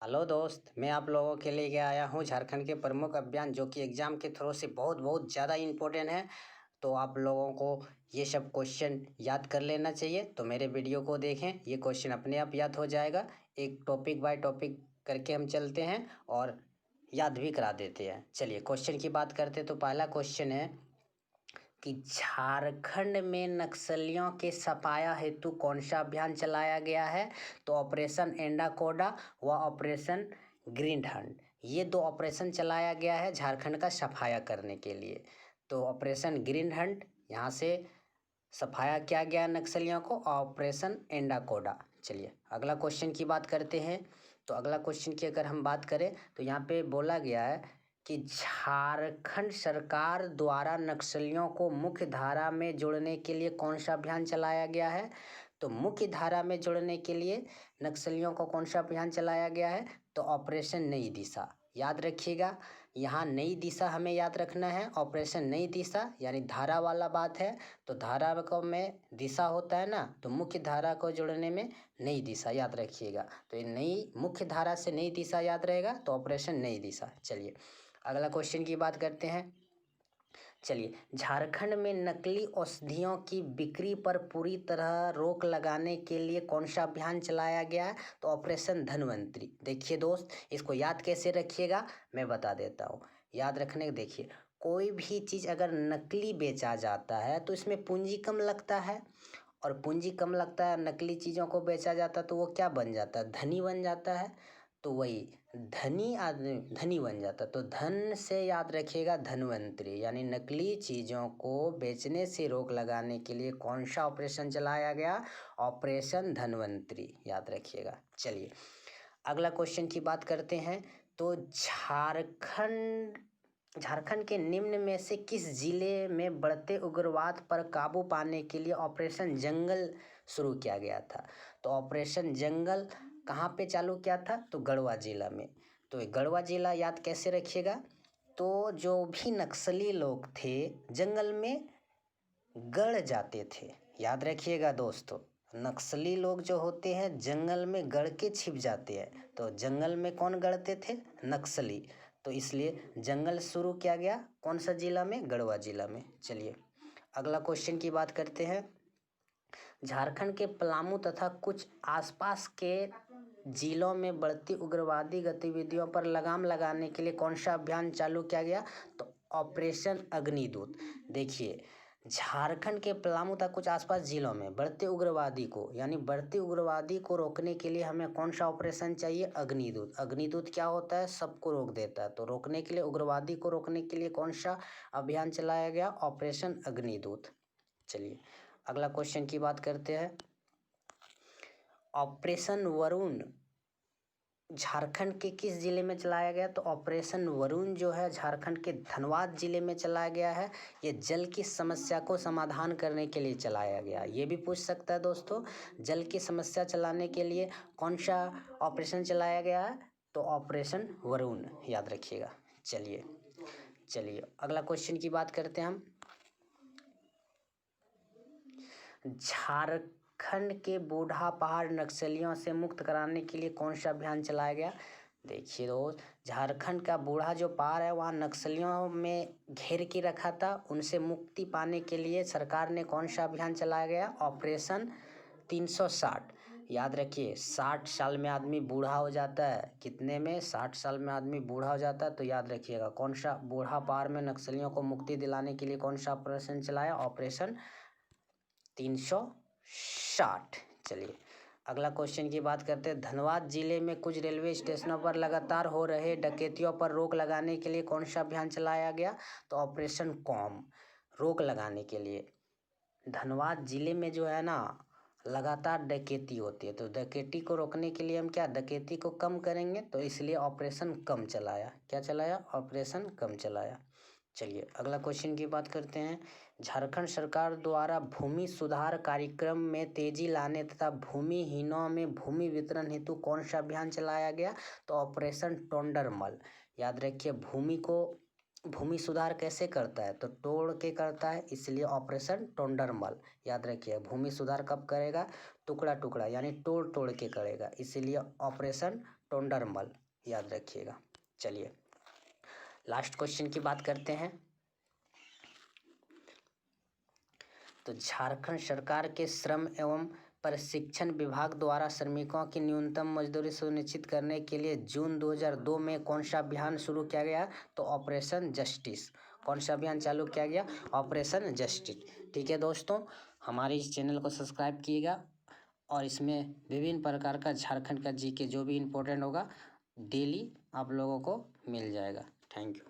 Hello दोस्त, मैं आप लोगों के लिए आया हूँ झारखंड के प्रमुख अभियान जो कि एग्ज़ाम के थ्रू से बहुत ज़्यादा इम्पोर्टेंट है। तो आप लोगों को ये सब क्वेश्चन याद कर लेना चाहिए। तो मेरे वीडियो को देखें, ये क्वेश्चन अपने आप याद हो जाएगा। एक टॉपिक बाय टॉपिक करके हम चलते हैं और याद भी करा देते हैं। चलिए क्वेश्चन की बात करते हैं। तो पहला क्वेश्चन है कि झारखंड में नक्सलियों के सफाया हेतु कौन सा अभियान चलाया गया है। तो ऑपरेशन एंडाकोडा व ऑपरेशन ग्रीन हंट, ये दो ऑपरेशन चलाया गया है झारखंड का सफाया करने के लिए। तो ऑपरेशन ग्रीन हंट, यहाँ से सफाया किया गया नक्सलियों को, ऑपरेशन एंडाकोडा। चलिए अगला क्वेश्चन की बात करते हैं। तो अगला क्वेश्चन की अगर हम बात करें तो यहाँ पे बोला गया है कि झारखंड सरकार द्वारा नक्सलियों को मुख्य धारा में जोड़ने के लिए कौन सा अभियान चलाया गया है। तो मुख्य धारा में जोड़ने के लिए नक्सलियों को कौन सा अभियान चलाया गया है। तो ऑपरेशन नई दिशा, याद रखिएगा। यहाँ नई दिशा हमें याद रखना है। ऑपरेशन नई दिशा यानी धारा वाला बात है। तो धारा को में दिशा होता है ना, तो मुख्य धारा को जोड़ने में नई दिशा याद रखिएगा। तो ये नई मुख्य धारा से नई दिशा याद रहेगा, तो ऑपरेशन नई दिशा। चलिए अगला क्वेश्चन की बात करते हैं। चलिए, झारखंड में नकली औषधियों की बिक्री पर पूरी तरह रोक लगाने के लिए कौन सा अभियान चलाया गया है। तो ऑपरेशन धनवंतरी। देखिए दोस्त, इसको याद कैसे रखिएगा मैं बता देता हूँ। याद रखने, देखिए कोई भी चीज़ अगर नकली बेचा जाता है तो इसमें पूंजी कम लगता है, और पूंजी कम लगता है, नकली चीज़ों को बेचा जाता है तो वो क्या बन जाता है, धनी बन जाता है। तो वही धनी आदमी धनी बन जाता। तो धन से याद रखिएगा धनवंतरी, यानी नकली चीज़ों को बेचने से रोक लगाने के लिए कौन सा ऑपरेशन चलाया गया। ऑपरेशन धनवंतरी, याद रखिएगा। चलिए अगला क्वेश्चन की बात करते हैं। तो झारखंड के निम्न में से किस जिले में बढ़ते उग्रवाद पर काबू पाने के लिए ऑपरेशन जंगल शुरू किया गया था। तो ऑपरेशन जंगल कहाँ पे चालू किया था। तो गढ़वा जिला में। तो गढ़वा जिला याद कैसे रखिएगा। तो जो भी नक्सली लोग थे जंगल में गड़ जाते थे, याद रखिएगा दोस्तों। नक्सली लोग जो होते हैं जंगल में गड़ के छिप जाते हैं। तो जंगल में कौन गड़ते थे, नक्सली। तो इसलिए जंगल शुरू किया गया कौन सा जिला में, गढ़वा जिला में। चलिए अगला क्वेश्चन की बात करते हैं। झारखंड के पलामू तथा कुछ आसपास के जिलों में बढ़ती उग्रवादी गतिविधियों पर लगाम लगाने के लिए कौन सा अभियान चालू किया गया। तो ऑपरेशन अग्निदूत। देखिए झारखंड के पलामू तथा कुछ आसपास जिलों में बढ़ते उग्रवादी को, यानी बढ़ते उग्रवादी को रोकने के लिए हमें कौन सा ऑपरेशन चाहिए, अग्निदूत। अग्निदूत क्या होता है, सबको रोक देता है। तो रोकने के लिए, उग्रवादी को रोकने के लिए कौन सा अभियान चलाया गया, ऑपरेशन अग्निदूत। चलिए अगला क्वेश्चन की बात करते हैं। ऑपरेशन वरुण झारखंड के किस जिले में चलाया गया। तो ऑपरेशन वरुण जो है झारखंड के धनबाद जिले में चलाया गया है। ये जल की समस्या को समाधान करने के लिए चलाया गया। ये भी पूछ सकता है दोस्तों, जल की समस्या चलाने के लिए कौन सा ऑपरेशन चलाया गया है। तो ऑपरेशन वरुण, याद रखिएगा। चलिए अगला क्वेश्चन की बात करते हैं हम। झारखंड के बूढ़ा पहाड़ नक्सलियों से मुक्त कराने के लिए कौन सा अभियान चलाया गया। देखिए दोस्त, झारखंड का बूढ़ा जो पहाड़ है वहाँ नक्सलियों में घेर के रखा था। उनसे मुक्ति पाने के लिए सरकार ने कौन सा अभियान चलाया गया, ऑपरेशन 360। याद रखिए 60 साल में आदमी बूढ़ा हो जाता है। कितने में, 60 साल में आदमी बूढ़ा हो जाता है। तो याद रखिएगा कौन सा बूढ़ा पहाड़ में नक्सलियों को मुक्ति दिलाने के लिए कौन सा ऑपरेशन चलाया, ऑपरेशन 360। चलिए अगला क्वेश्चन की बात करते हैं। धनबाद जिले में कुछ रेलवे स्टेशनों पर लगातार हो रहे डकैतियों पर रोक लगाने के लिए कौन सा अभियान चलाया गया। तो ऑपरेशन कॉम, रोक लगाने के लिए। धनबाद जिले में जो है ना लगातार डकैती होती है, तो डकैती को रोकने के लिए हम क्या, डकैती को कम करेंगे। तो इसलिए ऑपरेशन कम चलाया। क्या चलाया, ऑपरेशन कम चलाया। चलिए अगला क्वेश्चन की बात करते हैं। झारखंड सरकार द्वारा भूमि सुधार कार्यक्रम में तेजी लाने तथा भूमिहीनों में भूमि वितरण हेतु कौन सा अभियान चलाया गया। तो ऑपरेशन टोंडरमल। याद रखिए भूमि सुधार कैसे करता है, तो तोड़ के करता है, इसलिए ऑपरेशन टोंडरमल। याद रखिए भूमि सुधार कब करेगा, टुकड़ा टुकड़ा यानी तोड़ तोड़ के करेगा, इसीलिए ऑपरेशन टोंडरमल, याद रखिएगा। चलिए लास्ट क्वेश्चन की बात करते हैं। तो झारखंड सरकार के श्रम एवं प्रशिक्षण विभाग द्वारा श्रमिकों की न्यूनतम मजदूरी सुनिश्चित करने के लिए जून 2002 में कौन सा अभियान शुरू किया गया? तो ऑपरेशन जस्टिस। कौन सा अभियान चालू किया गया? Operation justice. ठीक है दोस्तों, हमारे इस चैनल को सब्सक्राइब कीजिएगा और इसमें विभिन्न प्रकार का झारखंड का जीके जो भी इम्पोर्टेंट होगा डेली आप लोगों को मिल जाएगा। Thank you.